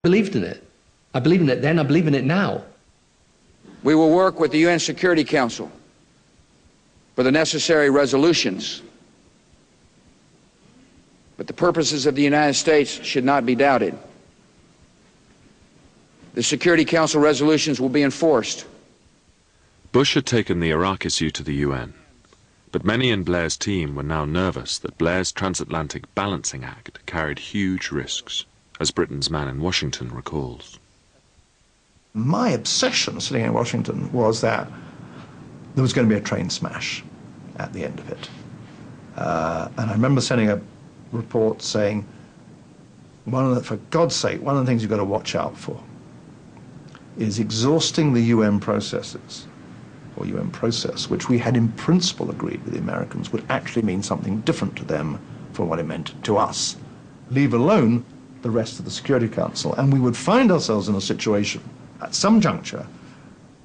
believed in it. I believed in it then, I believe in it now. We will work with the UN Security Council for the necessary resolutions, but the purposes of the United States should not be doubted. The Security Council resolutions will be enforced. Bush had taken the Iraq issue to the UN, but many in Blair's team were now nervous that Blair's transatlantic balancing act carried huge risks, as Britain's man in Washington recalls. My obsession sitting in Washington was that there was going to be a train smash at the end of it. And I remember sending a report saying, for God's sake, one of the things you've got to watch out for is exhausting the UN processes, or UN process, which we had in principle agreed with the Americans would actually mean something different to them from what it meant to us. Leave alone the rest of the Security Council, and we would find ourselves in a situation at some juncture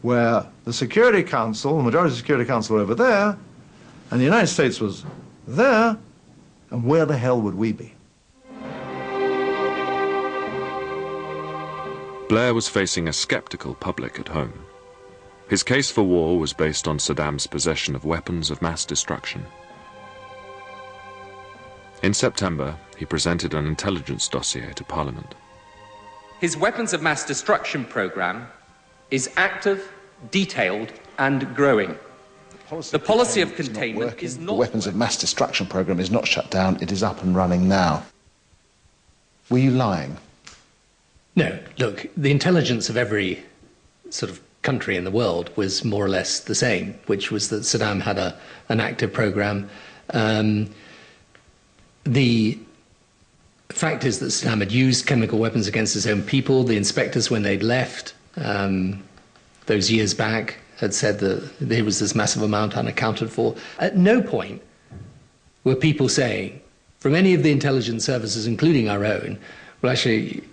where the Security Council, the majority of the Security Council were over there, and the United States was there, and where the hell would we be? Blair was facing a skeptical public at home. His case for war was based on Saddam's possession of weapons of mass destruction. In September, he presented an intelligence dossier to Parliament. His weapons of mass destruction program is active, detailed, and growing. The policy of containment is not... The weapons of mass destruction program is not shut down, it is up and running now. Were you lying? No, look, the intelligence of every sort of country in the world was more or less the same, which was that Saddam had an active program. The fact is that Saddam had used chemical weapons against his own people. The inspectors, when they'd left those years back, had said that there was this massive amount unaccounted for. At no point were people saying, from any of the intelligence services, including our own, well, actually,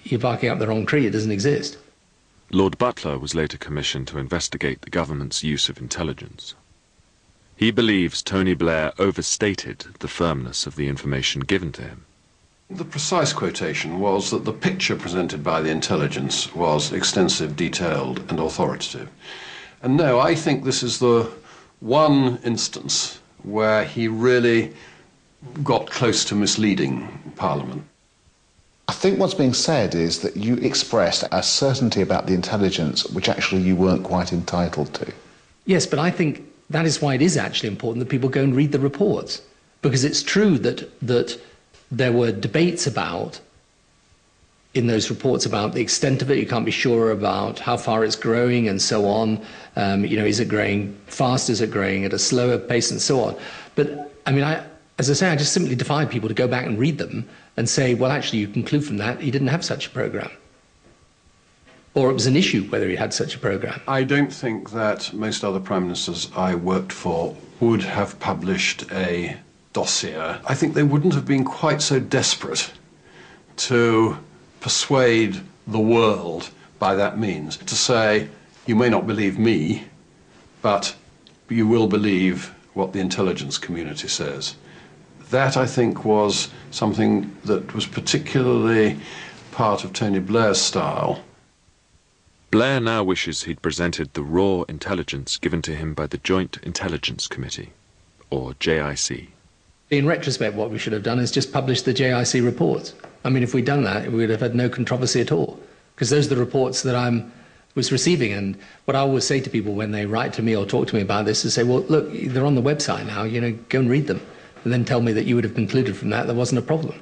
you're barking up the wrong tree, it doesn't exist. Lord Butler was later commissioned to investigate the government's use of intelligence. He believes Tony Blair overstated the firmness of the information given to him. The precise quotation was that the picture presented by the intelligence was extensive, detailed, and authoritative. And no, I think this is the one instance where he really got close to misleading Parliament. I think what's being said is that you expressed a certainty about the intelligence which actually you weren't quite entitled to. Yes, but I think that is why it is actually important that people go and read the reports. Because it's true that there were debates in those reports about the extent of it. You can't be sure about how far it's growing and so on. Is it growing fast? Is it growing at a slower pace and so on? But, as I say, I just simply defy people to go back and read them and say, well, actually, you conclude from that he didn't have such a program. Or it was an issue whether he had such a program. I don't think that most other prime ministers I worked for would have published a dossier. I think they wouldn't have been quite so desperate to persuade the world by that means, to say, you may not believe me, but you will believe what the intelligence community says. That, I think, was something that was particularly part of Tony Blair's style. Blair now wishes he'd presented the raw intelligence given to him by the Joint Intelligence Committee, or JIC. In retrospect, what we should have done is just publish the JIC reports. If we'd done that, we would have had no controversy at all, because those are the reports that I was receiving. And what I always say to people when they write to me or talk to me about this is say, well, look, they're on the website now, go and read them, and then tell me that you would have concluded from that there wasn't a problem.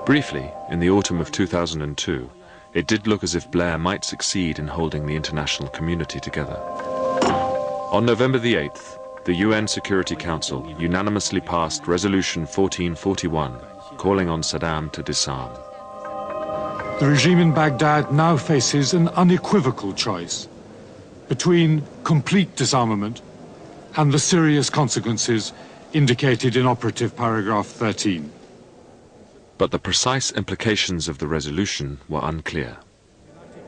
Briefly, in the autumn of 2002, it did look as if Blair might succeed in holding the international community together. On November the 8th, the UN Security Council unanimously passed Resolution 1441, calling on Saddam to disarm. The regime in Baghdad now faces an unequivocal choice between complete disarmament and the serious consequences indicated in operative paragraph 13. But the precise implications of the resolution were unclear.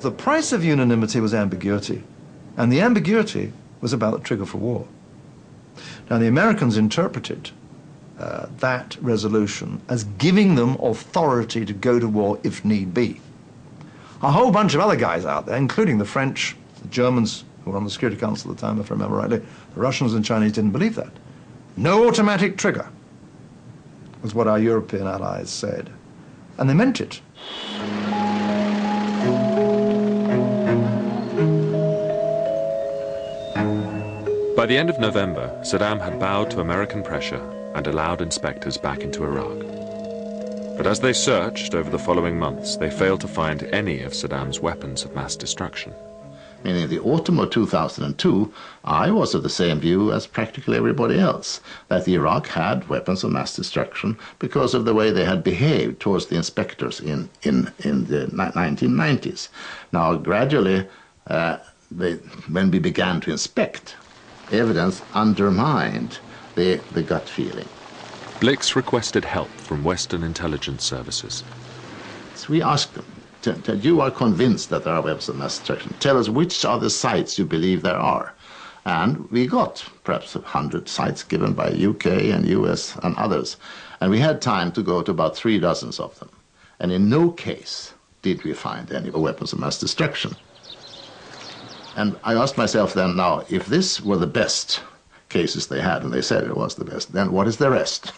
The price of unanimity was ambiguity, and the ambiguity was about the trigger for war. Now, the Americans interpreted that resolution as giving them authority to go to war if need be. A whole bunch of other guys out there, including the French, the Germans, who were on the Security Council at the time, if I remember rightly, the Russians and Chinese didn't believe that. No automatic trigger was what our European allies said. And they meant it. By the end of November, Saddam had bowed to American pressure and allowed inspectors back into Iraq. But as they searched over the following months, they failed to find any of Saddam's weapons of mass destruction. In the autumn of 2002, I was of the same view as practically everybody else, that Iraq had weapons of mass destruction because of the way they had behaved towards the inspectors in the 1990s. Now, gradually, when we began to inspect, evidence undermined the gut feeling. Blix requested help from Western intelligence services. So we asked them, you are convinced that there are weapons of mass destruction. Tell us which are the sites you believe there are. And we got perhaps 100 sites given by UK and US and others. And we had time to go to about 3 dozen of them. And in no case did we find any weapons of mass destruction. And I asked myself then, now, if this were the best cases they had, and they said it was the best, then what is the rest?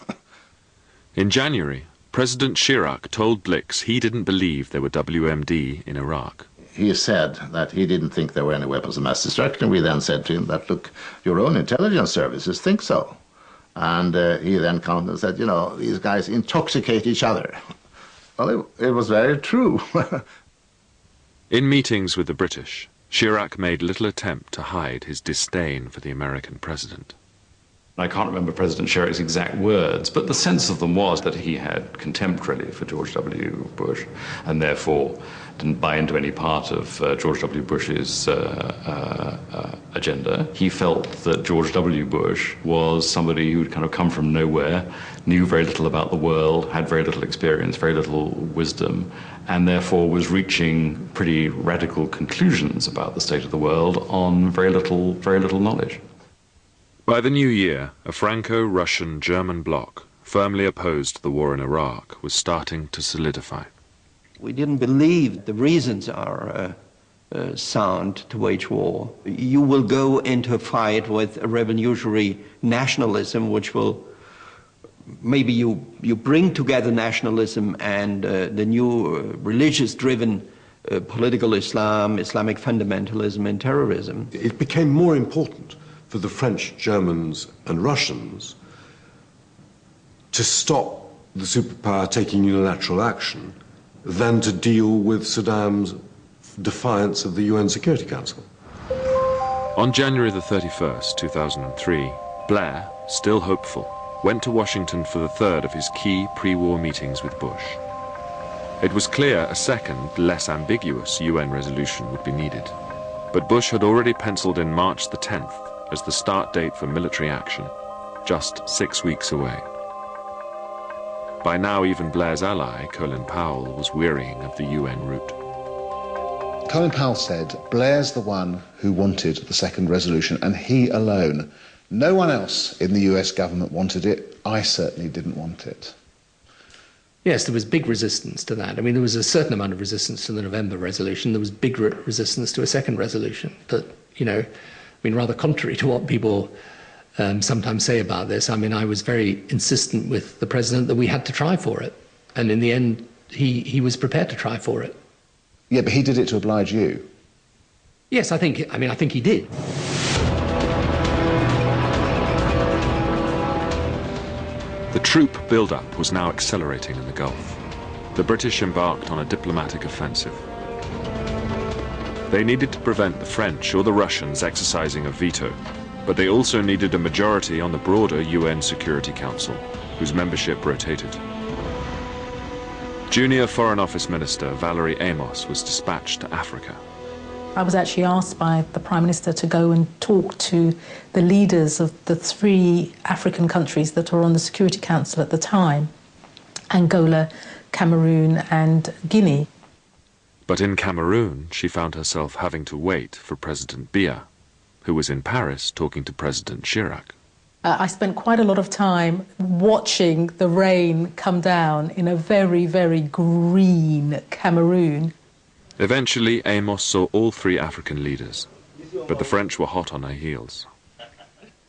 In January, President Chirac told Blix he didn't believe there were WMD in Iraq. He said that he didn't think there were any weapons of mass destruction. We then said to him that, look, your own intelligence services think so. And he then countered and said, you know, these guys intoxicate each other. Well, it was very true. In meetings with the British, Chirac made little attempt to hide his disdain for the American president. I can't remember President Chirac's exact words, but the sense of them was that he had contempt, really, for George W. Bush, and therefore didn't buy into any part of George W. Bush's agenda. He felt that George W. Bush was somebody who'd kind of come from nowhere, knew very little about the world, had very little experience, very little wisdom, and therefore was reaching pretty radical conclusions about the state of the world on very little knowledge. By the new year, a Franco-Russian-German bloc, firmly opposed to the war in Iraq, was starting to solidify. We didn't believe the reasons are sound to wage war. You will go into a fight with a revolutionary nationalism, which will, maybe you bring together nationalism and the new religious-driven political Islam, Islamic fundamentalism and terrorism. It became more important for the French, Germans and Russians to stop the superpower taking unilateral action than to deal with Saddam's defiance of the UN Security Council. On January the 31st, 2003, Blair, still hopeful, went to Washington for the third of his key pre-war meetings with Bush. It was clear a second, less ambiguous UN resolution would be needed. But Bush had already penciled in March the 10th as the start date for military action, just 6 weeks away. By now, even Blair's ally, Colin Powell, was wearying of the UN route. Colin Powell said, Blair's the one who wanted the second resolution, and he alone. No one else in the US government wanted it. I certainly didn't want it. Yes, there was big resistance to that. I mean, there was a certain amount of resistance to the November resolution. There was big resistance to a second resolution. But, you know, I mean, rather contrary to what people sometimes say about this, I mean, I was very insistent with the president that we had to try for it. And in the end, he was prepared to try for it. Yeah, but he did it to oblige you. Yes, I think he did. The troop build-up was now accelerating in the Gulf. The British embarked on a diplomatic offensive. They needed to prevent the French or the Russians exercising a veto, but they also needed a majority on the broader UN Security Council, whose membership rotated. Junior Foreign Office Minister Valerie Amos was dispatched to Africa. I was actually asked by the Prime Minister to go and talk to the leaders of the 3 African countries that were on the Security Council at the time, Angola, Cameroon and Guinea. But in Cameroon, she found herself having to wait for President Biya, who was in Paris talking to President Chirac. I spent quite a lot of time watching the rain come down in a very, very green Cameroon. Eventually, Amos saw all three African leaders, but the French were hot on their heels.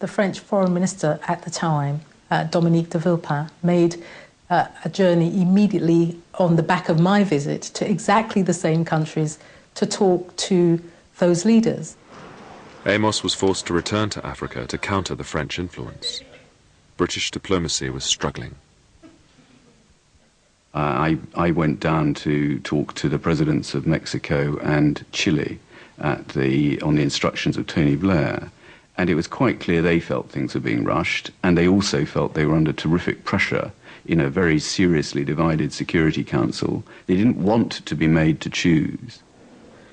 The French foreign minister at the time, Dominique de Villepin, made a journey immediately on the back of my visit to exactly the same countries to talk to those leaders. Amos was forced to return to Africa to counter the French influence. British diplomacy was struggling. I went down to talk to the presidents of Mexico and Chile on the instructions of Tony Blair, and it was quite clear they felt things were being rushed, and they also felt they were under terrific pressure in a very seriously divided Security Council. They didn't want to be made to choose.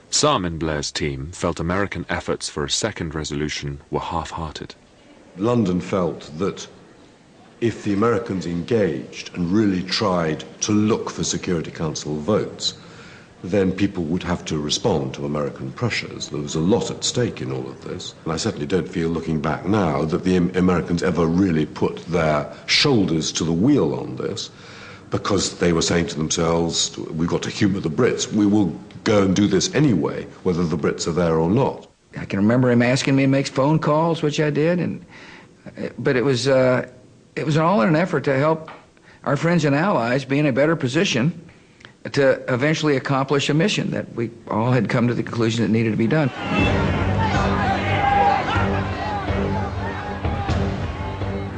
Some in Blair's team felt American efforts for a second resolution were half-hearted. London felt that if the Americans engaged and really tried to look for Security Council votes, then people would have to respond to American pressures. There was a lot at stake in all of this. And I certainly don't feel, looking back now, that the Americans ever really put their shoulders to the wheel on this, because they were saying to themselves, we've got to humour the Brits. We will go and do this anyway, whether the Brits are there or not. I can remember him asking me to make phone calls, which I did, but it was all in an effort to help our friends and allies be in a better position to eventually accomplish a mission that we all had come to the conclusion that needed to be done.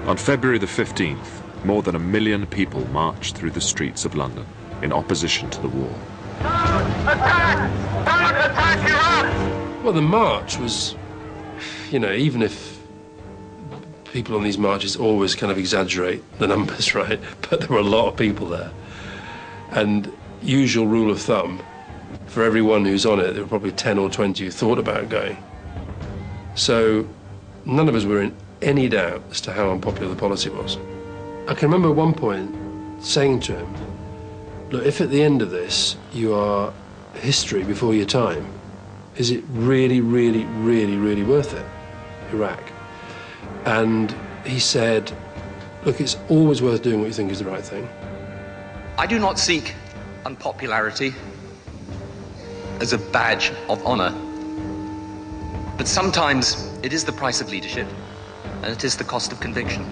On February the 15th, more than 1 million people marched through the streets of London in opposition to the war. Well, the march was, you know, even if people on these marches always kind of exaggerate the numbers, right? But there were a lot of people there. And usual rule of thumb, for everyone who's on it, there were probably 10 or 20 who thought about going. So none of us were in any doubt as to how unpopular the policy was. I can remember at one point saying to him, look, if at the end of this you are history before your time, is it really, really, really, really worth it, Iraq? And he said, look, it's always worth doing what you think is the right thing. I do not seek unpopularity as a badge of honor, but sometimes it is the price of leadership, and it is the cost of conviction.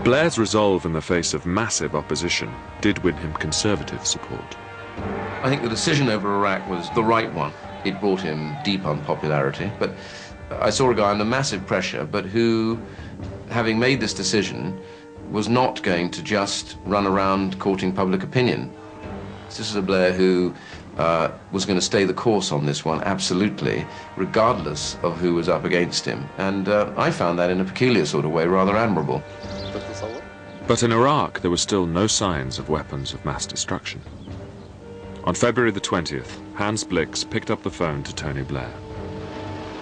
Blair's resolve in the face of massive opposition did win him conservative support. I think the decision over Iraq was the right one. It brought him deep unpopularity, but I saw a guy under massive pressure, but who, having made this decision, was not going to just run around courting public opinion. This is a Blair who was going to stay the course on this one, absolutely, regardless of who was up against him. And I found that in a peculiar sort of way rather admirable. But in Iraq, there were still no signs of weapons of mass destruction. On February the 20th, Hans Blix picked up the phone to Tony Blair.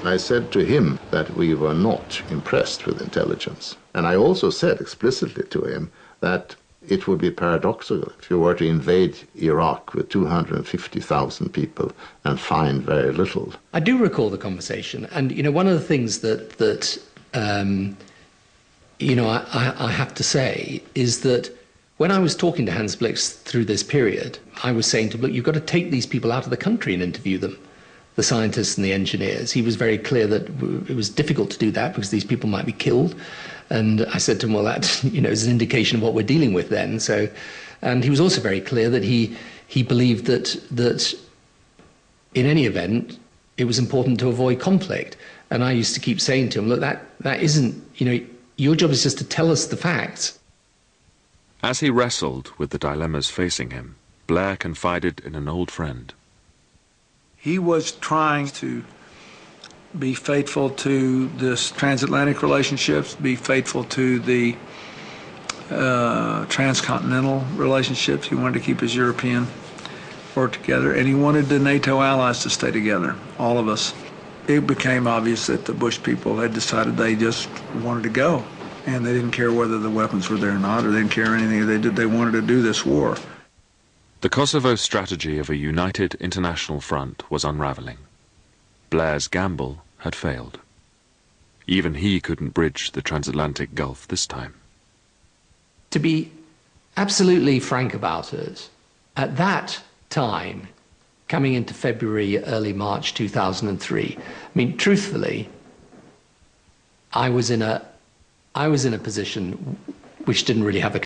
I said to him that we were not impressed with intelligence. And I also said explicitly to him that it would be paradoxical if you were to invade Iraq with 250,000 people and find very little. I do recall the conversation, and you know, one of the things that you know, I have to say is that when I was talking to Hans Blix through this period, I was saying to him, look, you've got to take these people out of the country and interview them, the scientists and the engineers. He was very clear that it was difficult to do that because these people might be killed. And I said to him, well, that, you know, is an indication of what we're dealing with then. So, and he was also very clear that he believed that in any event, it was important to avoid conflict. And I used to keep saying to him, look, that isn't, you know, your job is just to tell us the facts. As he wrestled with the dilemmas facing him, Blair confided in an old friend. He was trying to be faithful to this transatlantic relationships, be faithful to the transcontinental relationships. He wanted to keep his European work together, and he wanted the NATO allies to stay together, all of us. It became obvious that the Bush people had decided they just wanted to go, and they didn't care whether the weapons were there or not, or they didn't care anything they did. They wanted to do this war. The Kosovo strategy of a united international front was unraveling. Blair's gamble had failed. Even he couldn't bridge the transatlantic gulf this time. To be absolutely frank about it, at that time, coming into February, early March 2003, I mean, truthfully, I was in a position which didn't really have a